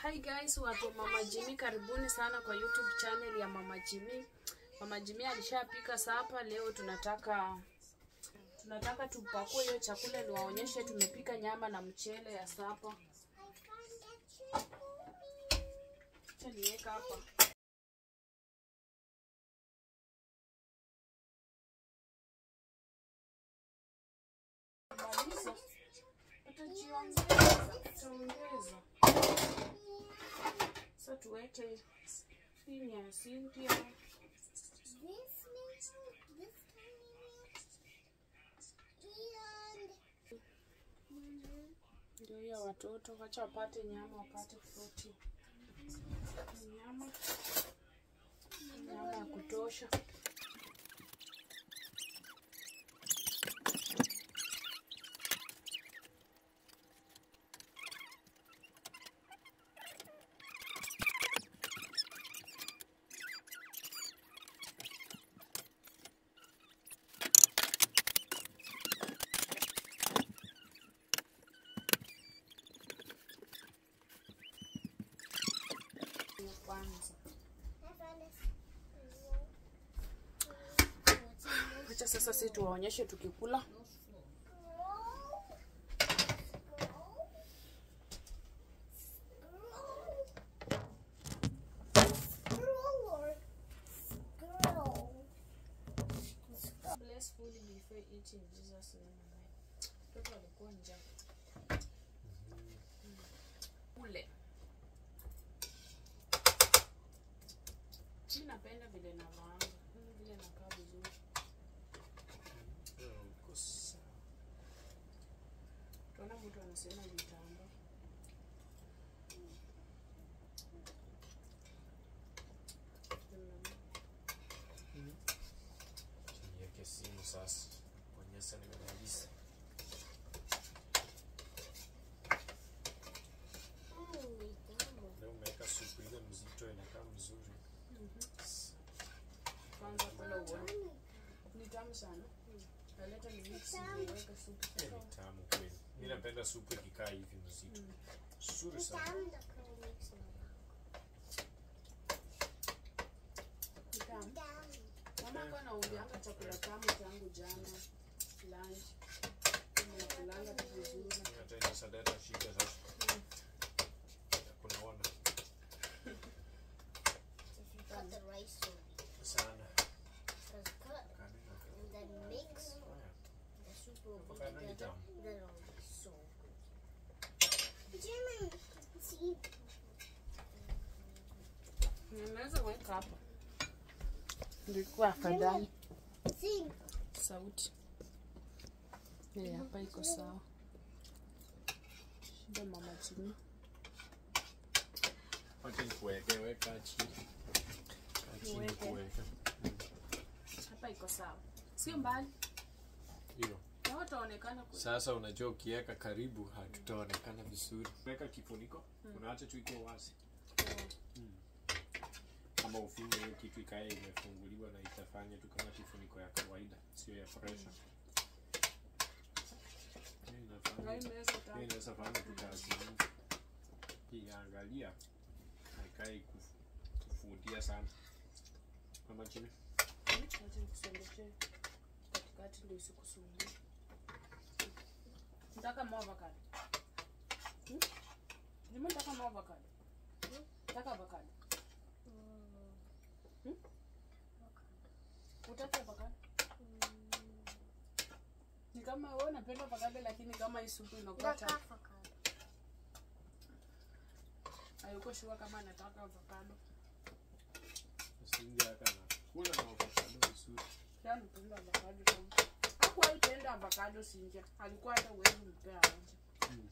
Hi guys, watu wa Mama Jimmy, karibuni sana kwa YouTube channel ya Mama Jimmy. Mama Jimmy alishapika sapa. Leo tunataka tupakue hiyo chakula niwaonyeshe. Tumepika nyama na mchele ya sapa. Acha niweka hapa. Malisa. Tutaongeza. Sasa tuweke hii ya Cynthia. Ndio ya watoto, wacha wapate nyama, wapate protein. Nyama ya kutosha. Acha sasa sisi tuwaonyeshe tukikula. Bless food before eating, Jesus name. Toto alikuwa njaa. Ule. Mimi napenda vile na maana. Vile nakaa vizuri. Tuona mtu anasema vitamba. Niweke simu sasa. Bonyeza nimemaliza. Leo umeweka supu ile mzito inakaa mzuri. Kwanza kula uone. Ni tamu sana. Naleta ni mix niweke supu. Ni tamu kweli. Mimi napenda supu ikikaa hivi mzito. Nzuri sana. Mama kwa naombeanga chakula tamu tangu jana. Lunch. Tunakulanga vizuri. Nataka sadaka shika sasa. Kunaona. Cut the rice Sana. because cut and then mix the soup will be together. Then it'll be so good. Jimmy, see. Ninaweza kuweka hapa. Ndikuwa afadhali. See. Sauti. Hapa iko sawa. Shida Mama Jimmy. Wacha nikuweke weka chini. Chini kuweka. Hapa iko sawa. Sio mbali. Hiyo. Na wataonekana kwa. Sasa unajua ukiweka karibu hatutaonekana vizuri. Weka kifuniko, unaacha tu iko wazi. Kama ufunge hiyo kitu ikae imefunguliwa na itafanya tu kama kifuniko ya kawaida, sio ya pressure. Hii inaweza fanya tu kazi. Hii angalia. Haikai kufudia sana. Mama Jimmy. Acha nikusondeshe. Katikati ndio isikusumbue. Nataka avocado. Nataka avocado. Nataka avocado. Utaka avocado? Ni kama wewe unapenda avocado lakini kama hii supu inakuwa tamu. Hayuko sure kama nataka avocado. Singi hapa na kula na avocado vizuri. Yaani napenda avocado sana. Hakuwa ipenda avocado Sinja. Alikuwa hata uwezo mpea aje.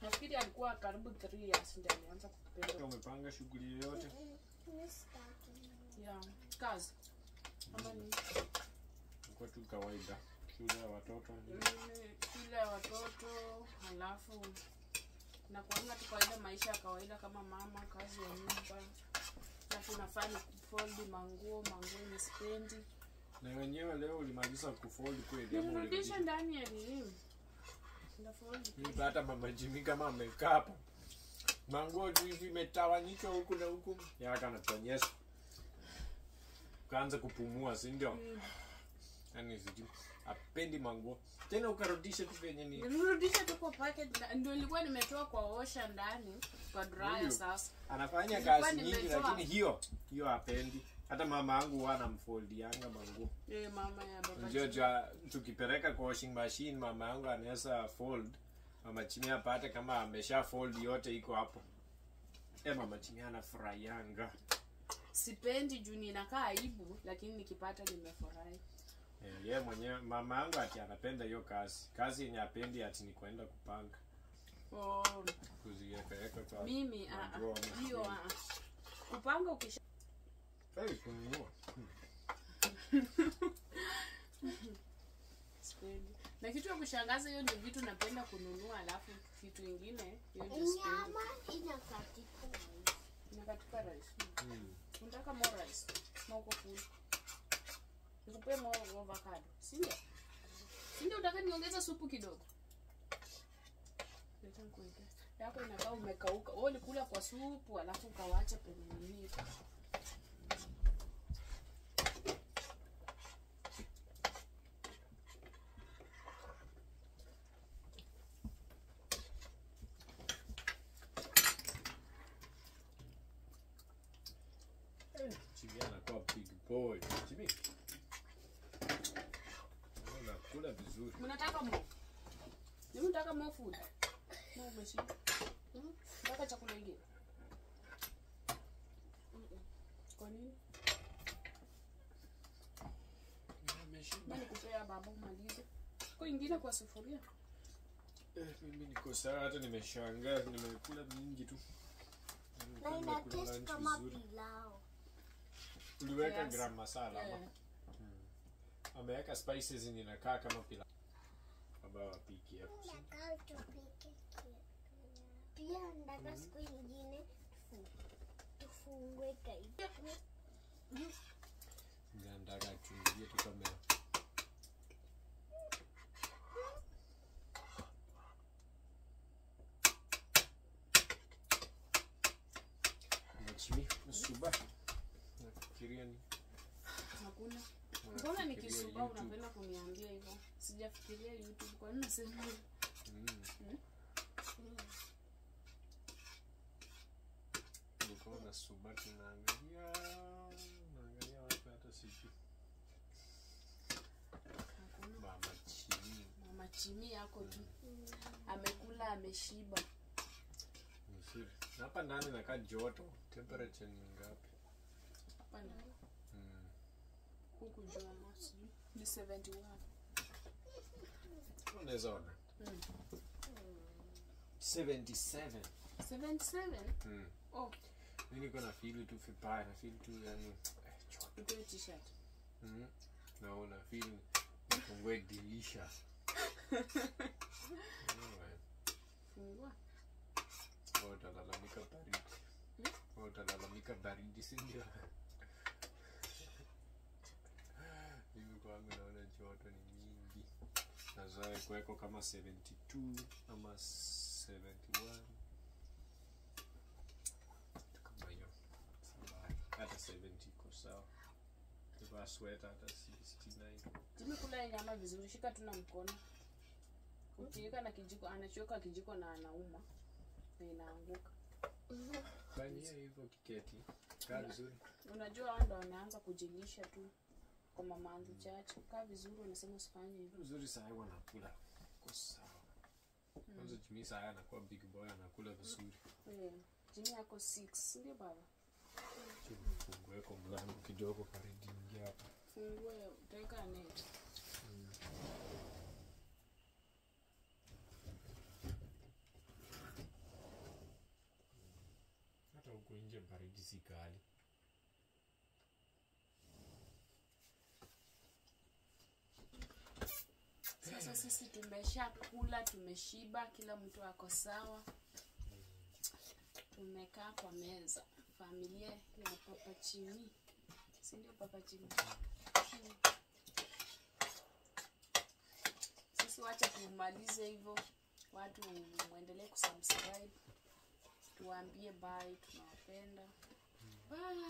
Nafikiri alikuwa karibu 3 years ndio alianza kupenda. Umepanga shughuli yoyote? Yeah, kazi. Ama ni Kwa tu kawaida. Shule ya watoto. Shule ya watoto, halafu na kuanga tu kawaida, maisha ya kawaida kama mama, kazi ya nyumba. Na tunafanya kufold manguo ni spendi. Na wenyewe leo ulimaliza kufold kweli ama Nirudisha ndani ya nini? Hata Mama Jimmy kama amekaa hapa Manguo tu hivi imetawanyika huku na huku. Yaka anatonyesha. Kaanza kupumua, si ndio? Yaani sijui. Apendi manguo. Tena ukarudisha tu venye ni. Nirudisha tu kwa packet ndio nilikuwa nimetoa kwa osha ndani kwa dryer sasa. Anafanya kazi nyingi lakini hiyo hapendi. Hata mama yangu anamfoldianga manguo. Mama ya baba. Ndio tukipeleka kwa washing machine mama yangu anaweza fold. Mama Chimi apate kama amesha fold yote iko hapo. Mama Chimi anafurahianga. Sipendi juu ninakaa aibu lakini nikipata nimefurahi. Yeye mwenyewe mama yangu ati anapenda hiyo kazi. Kazi yenye apendi ati ni kwenda kupanga. Kuziweka kwa mimi hiyo kupanga ukisha kununua. Sipendi. Na kitu ya kushangaza hiyo ndio vitu napenda kununua alafu vitu vingine hiyo ndio sipendi. Nyama Inakatika rice. Unataka more rice? Smoko food. Nikupe more avocado. Sindio? Sindio utaka niongeza supu kidogo? Leta nikuweke. Yako inakaa umekauka. Wewe ulikula kwa supu alafu ukawacha penye nini. Chimi anakuwa big boy. Chimi. Unakula vizuri. Mnataka mo? Ni mnataka mo food? Mo umeshiba. Nataka chakula kingine. Kwa nini? Nimeshiba. Nikupea baba umalize. Kwa ingine kwa sufuria. Mimi niko sawa hata nimeshangaa nimekula mingi tu. Na ina taste kama pilau. Uliweka gram masala ama? Ameweka spices inakaa kama pilau. Baba wapiki hapo. Nataka tupike. Pia nataka siku nyingine tufungue kai. Nataka chungie tu kamera. Chimi, suba. Nafikiria ni. Hakuna. Mbona nikisuba unapenda kuniambia hivyo? Sijafikiria YouTube. Kwa nini nasema hivyo? Nikaona suba tunaangalia wapi hata sijui. Mama Chimi yako tu. Amekula ameshiba. Nzuri. Hapa ndani nakaa joto. Temperature ni ngapi? Hapa ndani. Huku jua mosi. Ni 71. Unaweza ona. 77. 77? Oh. Mimi niko na feel tu vibaya, na feel tu yani joto. Nitoe t-shirt. Naona feel ngwe delicious. Fungua. Utalalamika baridi. Utalalamika baridi si ndio? Mimi kwangu naona joto ni nyingi. Nazoea kuweko kama 72 ama 71. Kama hiyo. Hata 70 iko sawa. Kwa sweater hata 69. Tumekula nyama vizuri, shika tu na mkono. Ukiweka na kijiko, anachoka kijiko na anauma. Na inaanguka. Fanyia hivyo kiketi. Kaa vizuri. Unajua hao ndo wanaanza kujilisha tu kwa mamanzi chache. Kaa vizuri unasema usifanye hivyo. Vizuri sana wanakula. Kwa sawa. Kwanza Jimmy saa anakuwa big boy anakula vizuri. Jimmy yako 6, ndio baba. Fungue kwa mlango kidogo baridi ingia hapa. Fungue utaweka net. Hata huko nje baridi si kali. Sasa sisi tumeshakula, tumeshiba, kila mtu ako sawa. Tumekaa kwa meza. Familia ya Papa Chimi. Si ndio Papa Chimi? Sisi wacha tumalize hivyo. Watu muendelee kusubscribe. Tuambie tuwaambie bye, tunawapenda. Bye.